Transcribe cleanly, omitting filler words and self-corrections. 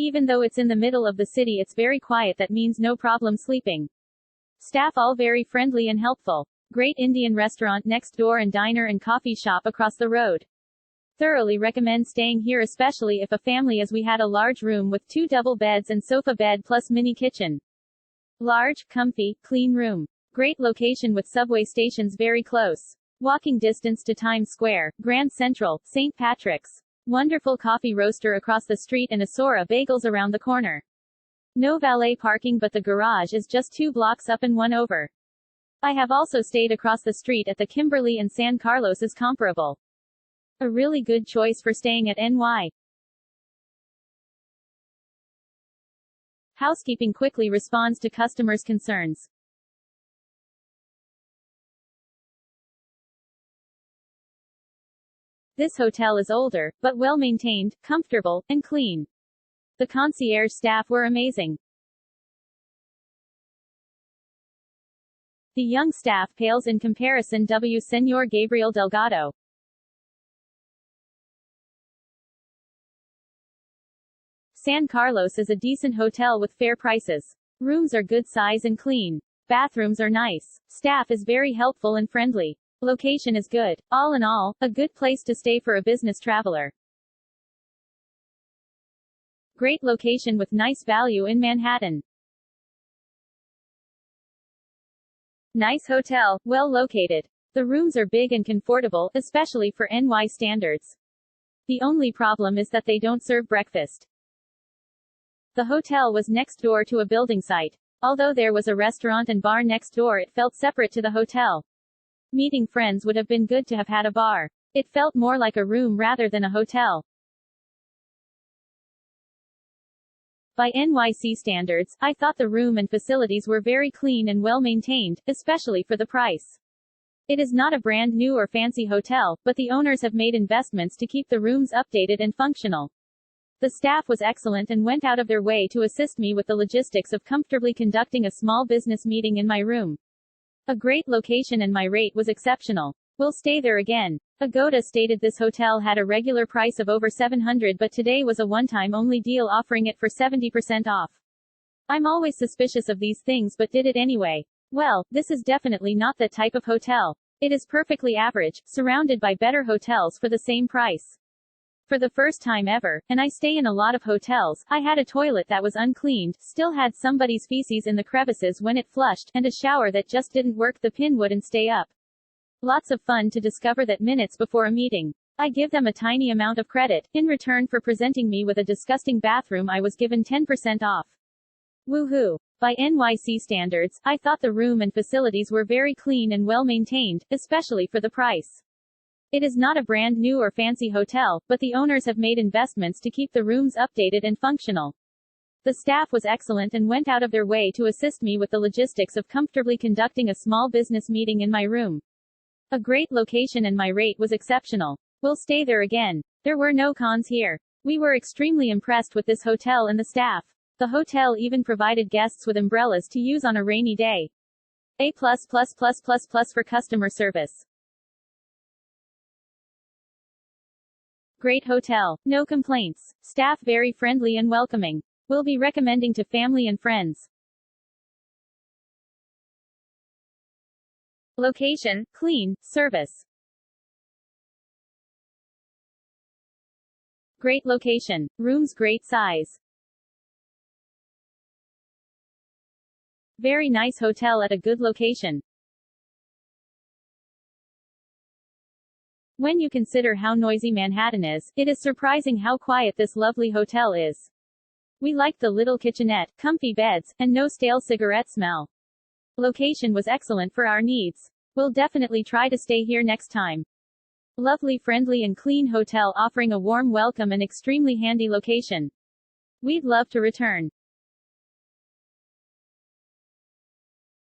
Even though it's in the middle of the city, it's very quiet. That means no problem sleeping. Staff all very friendly and helpful. Great Indian restaurant next door and diner and coffee shop across the road. Thoroughly recommend staying here, especially if a family, as we had a large room with 2 double beds and sofa bed plus mini kitchen. Large, comfy, clean room. Great location with subway stations very close. Walking distance to Times Square, Grand Central, St. Patrick's. Wonderful coffee roaster across the street and Asora bagels around the corner. No valet parking, but the garage is just 2 blocks up and 1 over. I have also stayed across the street at the Kimberly and San Carlos is comparable. A really good choice for staying at NY. Housekeeping quickly responds to customers' concerns. This hotel is older, but well-maintained, comfortable, and clean. The concierge staff were amazing. The young staff pales in comparison. Señor Gabriel Delgado. San Carlos is a decent hotel with fair prices. Rooms are good size and clean. Bathrooms are nice. Staff is very helpful and friendly. Location is good. All in all, a good place to stay for a business traveler. Great location with nice value in Manhattan. Nice hotel, well located. The rooms are big and comfortable, especially for NY standards. The only problem is that they don't serve breakfast. The hotel was next door to a building site. Although there was a restaurant and bar next door, it felt separate to the hotel. Meeting friends would have been good to have had a bar. It felt more like a room rather than a hotel. By NYC standards, I thought the room and facilities were very clean and well maintained, especially for the price. It is not a brand new or fancy hotel, but the owners have made investments to keep the rooms updated and functional. The staff was excellent and went out of their way to assist me with the logistics of comfortably conducting a small business meeting in my room. A great location and my rate was exceptional. We'll stay there again. Agoda stated this hotel had a regular price of over $700, but today was a one-time only deal offering it for 70% off. I'm always suspicious of these things but did it anyway. Well, this is definitely not that type of hotel. It is perfectly average, surrounded by better hotels for the same price. For the first time ever, and I stay in a lot of hotels, I had a toilet that was uncleaned, still had somebody's feces in the crevices when it flushed, and a shower that just didn't work. The pin wouldn't stay up. Lots of fun to discover that minutes before a meeting. I give them a tiny amount of credit. In return for presenting me with a disgusting bathroom, I was given 10% off. Woohoo! By NYC standards, I thought the room and facilities were very clean and well maintained, especially for the price. It is not a brand new or fancy hotel, but the owners have made investments to keep the rooms updated and functional. The staff was excellent and went out of their way to assist me with the logistics of comfortably conducting a small business meeting in my room. A great location and my rate was exceptional. We'll stay there again. There were no cons here. We were extremely impressed with this hotel and the staff. The hotel even provided guests with umbrellas to use on a rainy day. A+++++ for customer service. Great hotel. No complaints. Staff very friendly and welcoming. Will be recommending to family and friends. Location, clean, service. Great location. Rooms great size. Very nice hotel at a good location. When you consider how noisy Manhattan is, it is surprising how quiet this lovely hotel is. We liked the little kitchenette, comfy beds, and no stale cigarette smell. Location was excellent for our needs. We'll definitely try to stay here next time. Lovely, friendly and clean hotel offering a warm welcome and extremely handy location. We'd love to return.